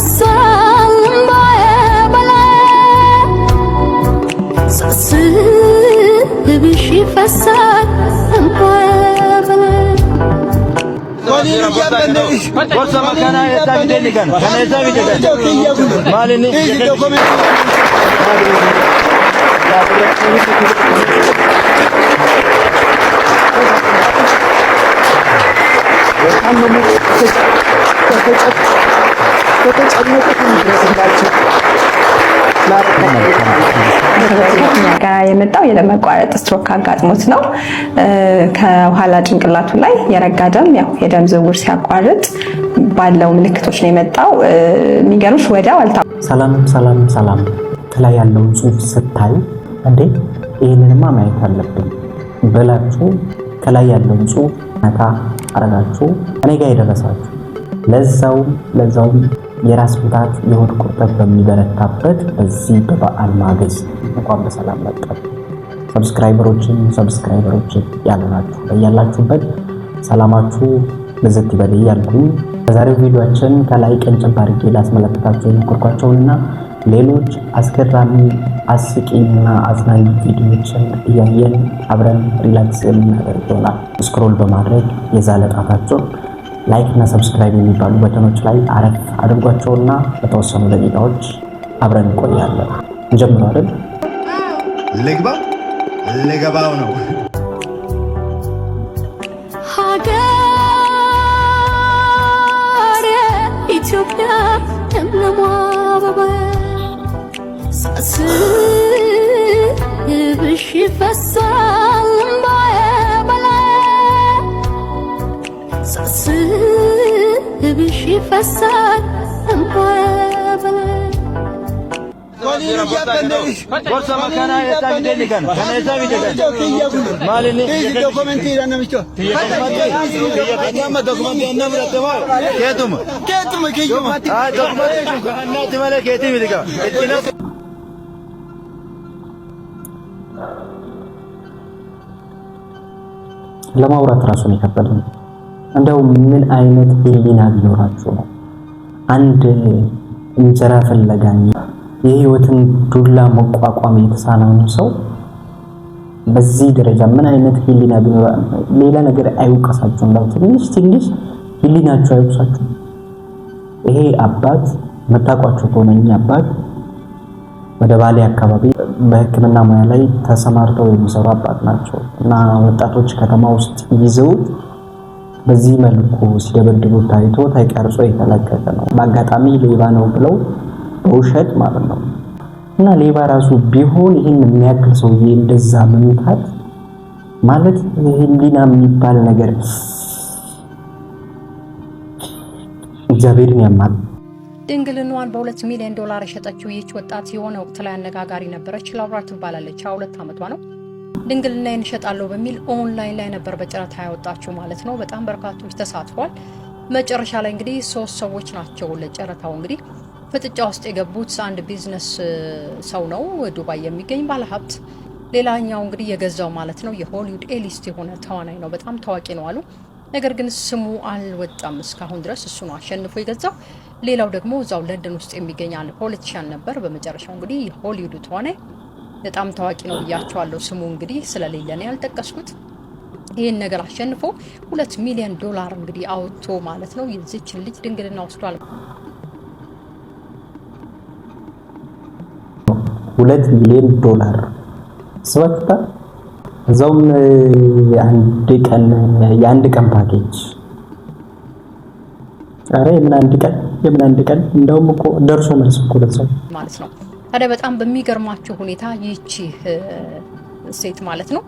ይፈሳል ሳስብሽ ይፈሳል Forza makana eta bideligan. Kana eta bideligan. Malini. ጋር የመጣው የደም መቋረጥ ስትሮክ አጋጥሞት ነው። ከኋላ ጭንቅላቱ ላይ የረጋ ደም ያው የደም ዝውውር ሲያቋርጥ ባለው ምልክቶች ነው የመጣው። የሚገርምሽ ወዲያው ሰላም ከላይ ያለውን ጽሑፍ ስታይ እንዴ ይሄንንማ ማየት አለብን ብላችሁ ከላይ ያለውን ጽሑፍ ነካ አረጋችሁ እኔ ጋር የደረሳችሁ ለዛውም የራስ ምታት የሆድ ቁርጠት በሚበረታበት በዚህ በበዓል ማግስት እንኳን በሰላም መጣችሁ። ሰብስክራይበሮች ያላችሁ በያላችሁበት ሰላማችሁ በዘት ይበል እያልኩኝ በዛሬው ቪዲዮአችን ከላይ ቀንጨብ አድርጌ ላስመለከታችሁ የሞከርኳቸውንና ሌሎች አስገራሚ አስቂኝና አዝናኝ ቪዲዮዎችን እያየን አብረን ሪላክስ የምናደርግ ይሆናል። ስክሮል በማድረግ የዛለ ጣታችሁን ላይክ እና ሰብስክራይብ የሚባሉ በተኖች ላይ አረፍ አድርጓቸውና በተወሰኑ ደቂቃዎች አብረን እንቆያለን። እንጀምር አይደል? ልገባው ነው። ሀገሬ ኢትዮጵያ ለምለሟ አበባ ሳስብሽ ይፈሳል ሳስብሽ ይፈሳል Forza makana eta bideligan. Kana eta bideligan. Malini. Dokumenti ranamicho. Dokumenti anamratema. Ketum. Dokumenti anati male keti bidiga. Etina ለማውራት ራሱን ይከበዳል። እንደው ምን አይነት ህሊና ቢኖራችሁ ነው አንድ እንጀራ ፈለጋኝ የህይወትን ዱላ መቋቋም የተሳነው ሰው በዚህ ደረጃ ምን አይነት ህሊና ቢኖር ሌላ ነገር አይውቀሳችሁ? እንደው ትንሽ ህሊናችሁ አይውቀሳችሁ? ይሄ አባት መታቋቸው ሆነኝ አባት ወደ ባሌ አካባቢ በህክምና ሙያ ላይ ተሰማርተው የሚሰሩ አባት ናቸው እና ወጣቶች ከተማ ውስጥ ይዘውት በዚህ መልኩ ሲደበድቡት ታይቶ ተቀርጾ የተለቀቀ ነው። በአጋጣሚ ሌባ ነው ብለው በውሸት ማለት ነው። እና ሌባ ራሱ ቢሆን ይሄን የሚያክል ሰውዬ እንደዛ መምታት ማለት ህሊና የሚባል ነገር እግዚአብሔርን ያማል። ድንግልናዋን በ2 ሚሊዮን ዶላር የሸጠችው ይህች ወጣት የሆነ ወቅት ላይ አነጋጋሪ ነበረች። ላውራ ትባላለች። 22 ዓመቷ ነው። ድንግልናዬን እሸጣለሁ በሚል ኦንላይን ላይ ነበር በጨረታ ያወጣችው ማለት ነው። በጣም በርካቶች ተሳትፏል። መጨረሻ ላይ እንግዲህ 3 ሰዎች ናቸው ለጨረታው እንግዲህ ፍጥጫ ውስጥ የገቡት። አንድ ቢዝነስ ሰው ነው ዱባይ የሚገኝ ባለሀብት፣ ሌላኛው እንግዲህ የገዛው ማለት ነው የሆሊውድ ኤሊስት የሆነ ተዋናይ ነው። በጣም ታዋቂ ነው አሉ። ነገር ግን ስሙ አልወጣም እስካሁን ድረስ። እሱ ነው አሸንፎ የገዛው። ሌላው ደግሞ እዛው ለንደን ውስጥ የሚገኝ አንድ ፖለቲሻን ነበር። በመጨረሻው እንግዲህ የሆሊውድ ተዋናይ በጣም ታዋቂ ነው ብያቸዋለሁ። ስሙ እንግዲህ ስለሌለ ነው ያልጠቀስኩት። ይህን ነገር አሸንፎ 2 ሚሊዮን ዶላር እንግዲህ አውጥቶ ማለት ነው የዚችን ልጅ ድንግልና ወስዷል። 2 ሚሊዮን ዶላር ስዋታ እዛውም የአንድ ቀን ፓኬጅ። አረ የምን አንድ ቀን እንደውም እኮ ደርሶ መልስ እኮ ደርሶ ማለት ነው። ታዲያ በጣም በሚገርማችሁ ሁኔታ ይቺ ሴት ማለት ነው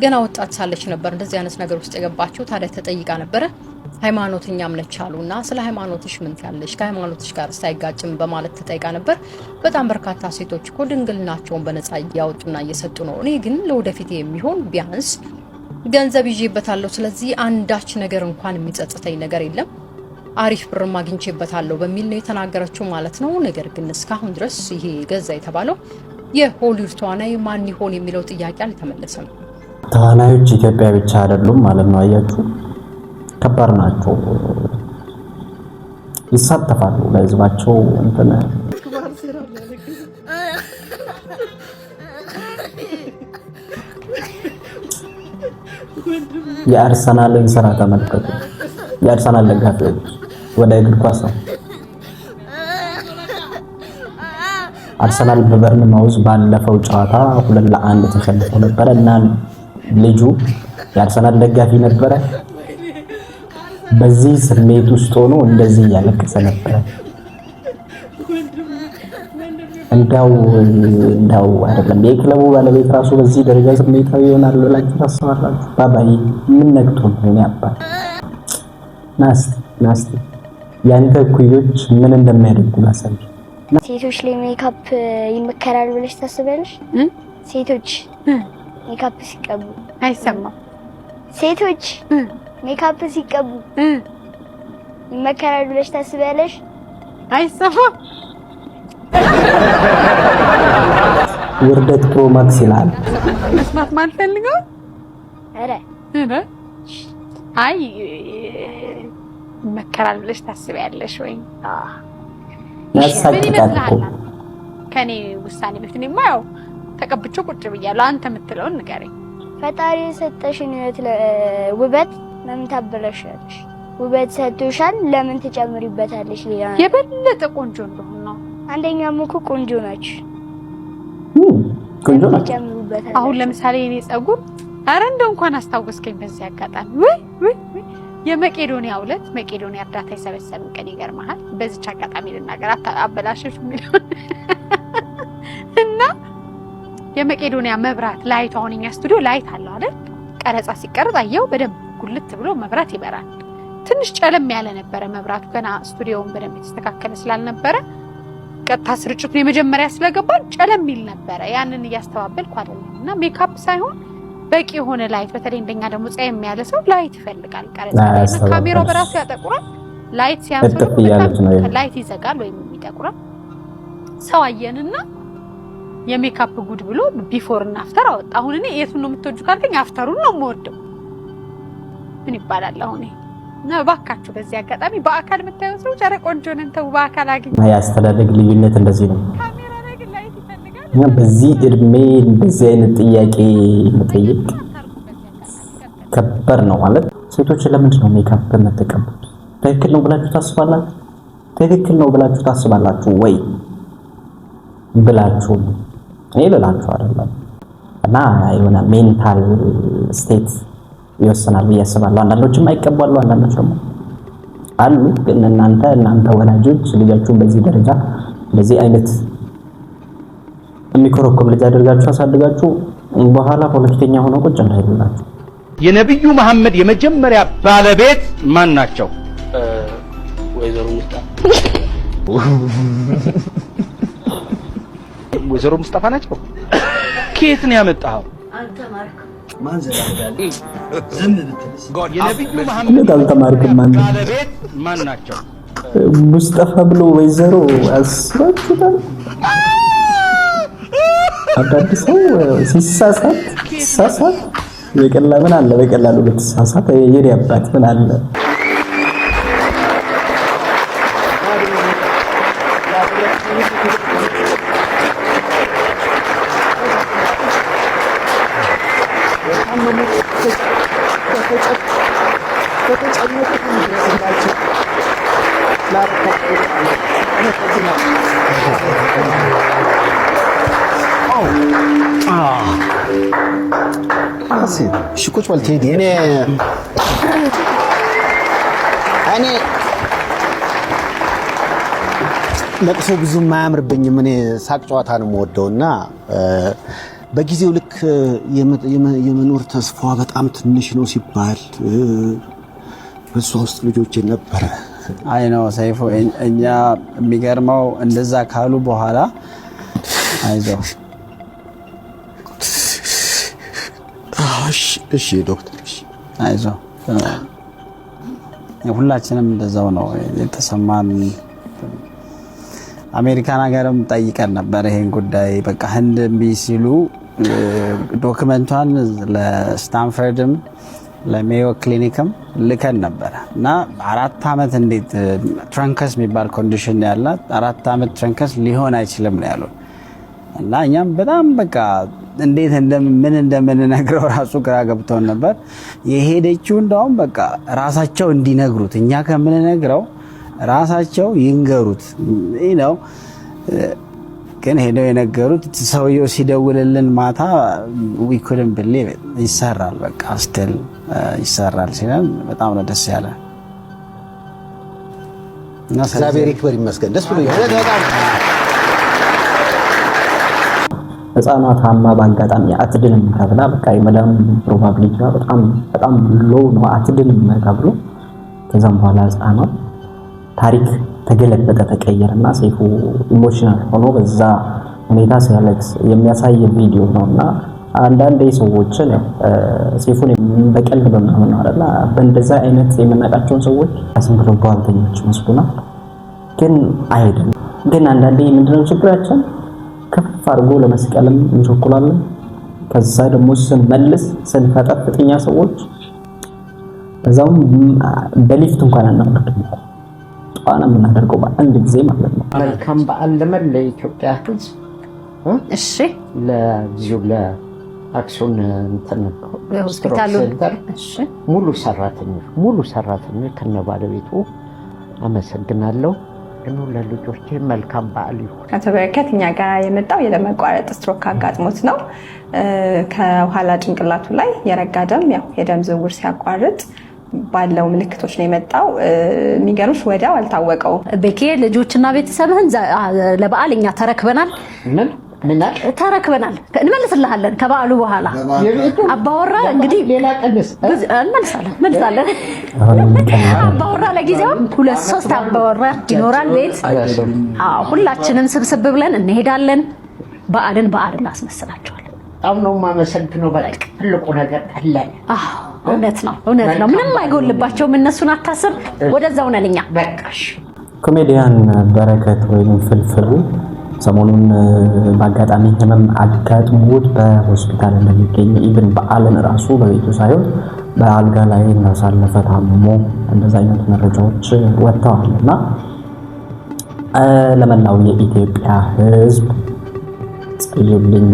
ገና ወጣት ሳለች ነበር እንደዚህ አይነት ነገር ውስጥ የገባችው። ታዲያ ተጠይቃ ነበረ። ሃይማኖተኛም ነች አሉና ስለ ሃይማኖትሽ ምን ትያለሽ? ከሃይማኖትሽ ጋር ሳይጋጭም በማለት ተጠይቃ ነበር። በጣም በርካታ ሴቶች እኮ ድንግልናቸውን በነፃ እያወጡና እየሰጡ ነው። እኔ ግን ለወደፊት የሚሆን ቢያንስ ገንዘብ ይዤበታለሁ። ስለዚህ አንዳች ነገር እንኳን የሚጸጽተኝ ነገር የለም፣ አሪፍ ብርም አግኝቼበታለሁ በሚል ነው የተናገረችው ማለት ነው። ነገር ግን እስካሁን ድረስ ይሄ ገዛ የተባለው የሆሊውድ ተዋናይ ማን ይሆን የሚለው ጥያቄ አልተመለሰም። ተዋናዮች ኢትዮጵያ ብቻ አይደሉም ማለት ነው። አያችሁ፣ ከባድ ናቸው። ይሳተፋሉ ለህዝባቸው እንትን የአርሰናልን ስራ ተመልከቱ። የአርሰናል ደጋፊዎች ወደ እግር ኳስ ነው። አርሰናል በበርንማውዝ ባለፈው ጨዋታ 2-1 ተሸንፎ ነበር እና ልጁ የአርሰናል ደጋፊ ነበረ። በዚህ ስሜት ውስጥ ሆኖ እንደዚህ ያለቀሰ ነበር። እንዳው አይደለም የክለቡ ባለቤት ራሱ በዚህ ደረጃ ስሜታዊ ይሆናል ብላችሁ ታስባላችሁ? ባባዬ ምን ነክቶ ነው ያባል? ናስቲ ያንተ ኩዮች ምን እንደሚያደርጉ ማሰብ። ሴቶች ላይ ሜካፕ ይመከራል ብለሽ ታስባለሽ? ሴቶች ሜካፕ ሲቀቡ አይሰማም። ሴቶች ሜካፕ ሲቀቡ ይመከራል ብለሽ ታስባለሽ? አይሰማም። ውርደት ፕሮማክስ ይላል። መስማት ማልፈልገው አረ አይ ይመከራል ብለሽ ታስባለሽ ወይ? ያሳቅቃል። ከኔ ውሳኔ በፊት ነው ማው ተቀብቼ ቁጭ ብያለሁ። አንተ የምትለውን ንገረኝ። ፈጣሪ የሰጠሽን ውበት ለምን ታበላሻለሽ? ውበት ሰጥቶሻል፣ ለምን ትጨምሪበታለሽ? ሌላ የበለጠ ቆንጆ እንደሆነ ነው። አንደኛም እኮ ቆንጆ ናች። ቆንጆ ናች። አሁን ለምሳሌ እኔ ጸጉር አረ እንደው እንኳን አስታወስከኝ በዚህ አጋጣሚ ወይ የመቄዶንያ ዕለት መቄዶንያ እርዳታ የሰበሰብን ቀን ይገርምሃል። በዚች አጋጣሚ ልናገር አበላሸሽ የሚለው እና የመቄዶንያ መብራት ላይት አሁን እኛ ስቱዲዮ ላይት አለው አይደል? ቀረጻ ሲቀርጽ አየው በደንብ ጉልት ብሎ መብራት ይበራል። ትንሽ ጨለም ያለ ነበረ መብራቱ ገና ስቱዲዮውን በደንብ የተስተካከለ ስላልነበረ ቀጥታ ስርጭቱ የመጀመሪያ ስለገባን ጨለም ሚል ነበረ። ያንን እያስተባበልኩ አይደለምና ሜካፕ ሳይሆን በቂ የሆነ ላይት በተለይ እንደኛ ደግሞ ጻየም ያለ ሰው ላይት ይፈልጋል። ቀረጻ ካሜራው በራሱ ያጠቁራል። ላይት ሲያንስ ላይት ይዘጋል ወይም ይጠቁራል። ሰው አየንና የሜካፕ ጉድ ብሎ ቢፎር እና አፍተር አወጣ። አሁን እኔ የቱን ነው የምትወጁ ካልከኝ አፍተሩን ነው የምወደው። ምን ይባላል አሁን ነው ባካችሁ በዚህ አጋጣሚ በአካል የምታየው ሰው ጨረ ቆንጆ ነን ተው በአካል አግኝ። ያስተዳደግ ልዩነት እንደዚህ ነው። ካሜራ ላይ ግን ላይት ይፈልጋል። በዚህ እድሜ እንደዚህ አይነት ጥያቄ መጠየቅ ከባድ ነው ማለት። ሴቶች ለምንድን ነው ሜካፕ የምትቀቡት? ትክክል ነው ብላችሁ ታስባላችሁ? ትክክል ነው ብላችሁ ታስባላችሁ ወይ ብላችሁ እኔ ልላችሁ አይደለም እና የሆነ ሜንታል ስቴት ይወስናል ብዬ አስባለሁ። አንዳንዶችም አይቀባሉ፣ አንዳንዶች ደግሞ አሉ። ግን እናንተ ወላጆች ልጃችሁን በዚህ ደረጃ በዚህ አይነት የሚኮረኮም ልጅ አድርጋችሁ አሳድጋችሁ በኋላ ፖለቲከኛ ሆኖ ቁጭ እንዳይሉላችሁ። የነብዩ መሐመድ የመጀመሪያ ባለቤት ማን ናቸው? ወይዘሮ ሙስጣፋ። ወይዘሮ ሙስጣፋ ናቸው። ከየት ነው ያመጣኸው? ማን ዘላዳል ዝም ብትልስ የነብዩ መሐመድ ባለቤት ማን ናቸው? ሙስጣፋ ብሎ ወይዘሮ አስባችሁታል? አንዳንድ ሰው ሲሳሳት በቀላሉ ምን አለ በቀላሉ ብትሳሳት የኔ አባት ምን አለ ሽኩች ወልቴዲ እኔ ለቅሶ ብዙም አያምርብኝም። እኔ ሳቅ ጨዋታ ነው የምወደውና በጊዜው ልክ የመኖር ተስፋ በጣም ትንሽ ነው ሲባል በሷ ውስጥ ልጆች ነበረ። አይ ነው ሰይፉ፣ እኛ የሚገርመው እንደዛ ካሉ በኋላ አይዞህ እሺ ዶክተር እሺ አይዞህ፣ ሁላችንም እንደዛው ነው የተሰማን። አሜሪካን ሀገርም ጠይቀን ነበር ይሄን ጉዳይ። በቃ ህንድ እምቢ ሲሉ ዶክመንቷን ለስታንፈርድም ለሜዮ ክሊኒክም ልከን ነበረ እና 4 ዓመት እንዴት ትራንከስ የሚባል ኮንዲሽን ያላት 4 ዓመት ትራንከስ ሊሆን አይችልም ነው ያሉት። እና እኛም በጣም በቃ እንዴት ምን እንደምንነግረው ራሱ ግራ ገብቶን ነበር። የሄደችው እንደውም በቃ ራሳቸው እንዲነግሩት እኛ ከምንነግረው ራሳቸው ይንገሩት ነው። ግን ሄደው የነገሩት ሰውየው ሲደውልልን ማታ we couldn't believe it ይሰራል በቃ ስቲል ይሰራል ሲለን በጣም ነው ደስ ያለ እና እግዚአብሔር ይክበር ይመስገን ደስ ብሎኛል በጣም። ህፃናታማ በአጋጣሚ አትድንም ተብላ በቃ የመዳን ፕሮባቢሊቲ በጣም ሎው ነው፣ አትድንም ተብሎ ከዛም በኋላ ህፃናት ታሪክ ተገለበጠ ተቀየረና ሰይፉ ኢሞሽናል ሆኖ በዛ ሁኔታ ሲያለቅስ የሚያሳይ ቪዲዮ ነውና አንዳንድ ሰዎችን ሰይፉን በቀልድ በመሆን አይደለ በእንደዛ አይነት የምናቃቸው ሰዎች ዝም ብሎ ቧልተኞች መስሉናል። ግን አይደለም። ግን አንዳንዴ ምንድነው ችግራችን? ከፍ አድርጎ ለመስቀልም እንቸኩላለን። ከዛ ደግሞ ስንመልስ ስንፈጠፍጥኛ ሰዎች እዛውም በሊፍት እንኳን አናወርድም። ጧና የምናደርገው በአንድ ጊዜ ማለት ነው። መልካም በዓል ለመላው ኢትዮጵያ ሕዝብ። እሺ ለዚሁ ለአክሱን እንትን ሆስፒታሉ እሺ ሙሉ ሰራተኞች ከነ ባለቤቱ አመሰግናለሁ። ግን ለልጆቼ መልካም በዓል ይሁን። አቶ በረከት እኛ ጋር የመጣው የደም መቋረጥ ስትሮክ አጋጥሞት ነው። ከኋላ ጭንቅላቱ ላይ የረጋ ደም ያው የደም ዝውውር ሲያቋርጥ ባለው ምልክቶች ነው የመጣው። የሚገርምሽ ወዲያው አልታወቀው። ቤኬ ልጆችና ቤተሰብህን ለበዓል እኛ ተረክበናል። ተረክበናል እንመልስልሃለን። ከበዓሉ በኋላ አባወራ እንግዲህ ሌላ ቀንስ እንመልሳለን። አባወራ ለጊዜው 2-3 አባወራ ይኖራል ቤት። ሁላችንም ስብስብ ብለን እንሄዳለን። በዓልን እናስመስላቸዋለን። በጣም ነው የማመሰግነው። በቃ ትልቁ ነገር አለን። እውነት ነው። ምንም አይጎልባቸውም። እነሱን አታስብ። ወደዛው ነን እኛ። በቃሽ። ኮሜዲያን በረከት ወይም ፍልፍሉ ሰሞኑን በአጋጣሚ ህመም አጋጥሞት በሆስፒታል እንደሚገኝ ኢቭን በዓልን ራሱ በቤቱ ሳይሆን በአልጋ ላይ እንዳሳለፈ ታምሞ እንደዛ አይነት መረጃዎች ወጥተዋልና ለመላው የኢትዮጵያ ሕዝብ ጸልዩልኝ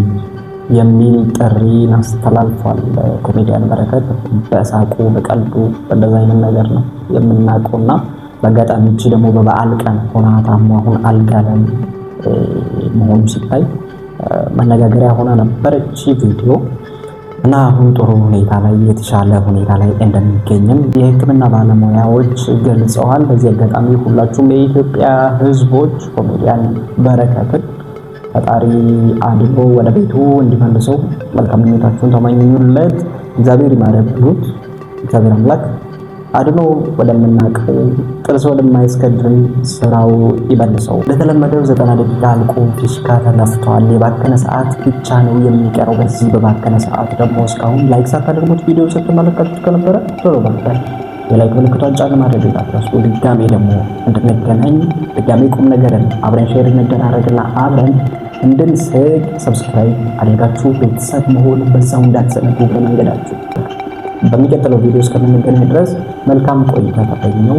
የሚል ጥሪ አስተላልፏል። ኮሜዲያን በረከት በሳቁ በቀልዱ እንደዛ አይነት ነገር ነው የምናውቀውና በአጋጣሚ እቺ ደግሞ በበዓል ቀን ሆና ታሞ አሁን አልጋ ላይ መሆኑ ሲታይ መነጋገሪያ ሆና ነበር እቺ ቪዲዮ እና አሁን ጥሩ ሁኔታ ላይ የተሻለ ሁኔታ ላይ እንደሚገኝም የሕክምና ባለሙያዎች ገልጸዋል። በዚህ አጋጣሚ ሁላችሁም የኢትዮጵያ ሕዝቦች ኮሜዲያን በረከትን ፈጣሪ አድኖ ወደ ቤቱ እንዲመልሰው መልካም ምኞታችሁን ተመኙለት። እግዚአብሔር ይማረብሉት። እግዚአብሔር አምላክ አድኖ ወደምናውቀው ጥርስ ወደማይስከድን ስራው ይመልሰው። ለተለመደው 90 ደቂቃ አልቆ ፊሽካ ተነፍቷል። የባከነ ሰዓት ብቻ ነው የሚቀረው። በዚህ በባከነ ሰዓት ደግሞ እስካሁን ላይክ ሳታደርጉት ቪዲዮ ስትመለከቱት ከነበረ ቶሎ ባክታል የላይክ ምልክቷን ጫን ማድረግ እንዳትረሱ። ድጋሜ ደግሞ እንድንገናኝ ድጋሜ ቁም ነገርን አብረን ሼር እንደራረግና አብረን እንድንስቅ ሰብስክራይብ አድርጋችሁ ቤተሰብ መሆን በዛው እንዳትዘነጉ በመንገዳችሁ። በሚቀጥለው ቪዲዮ እስከምንገናኝ ድረስ መልካም ቆይታ ተመኘው።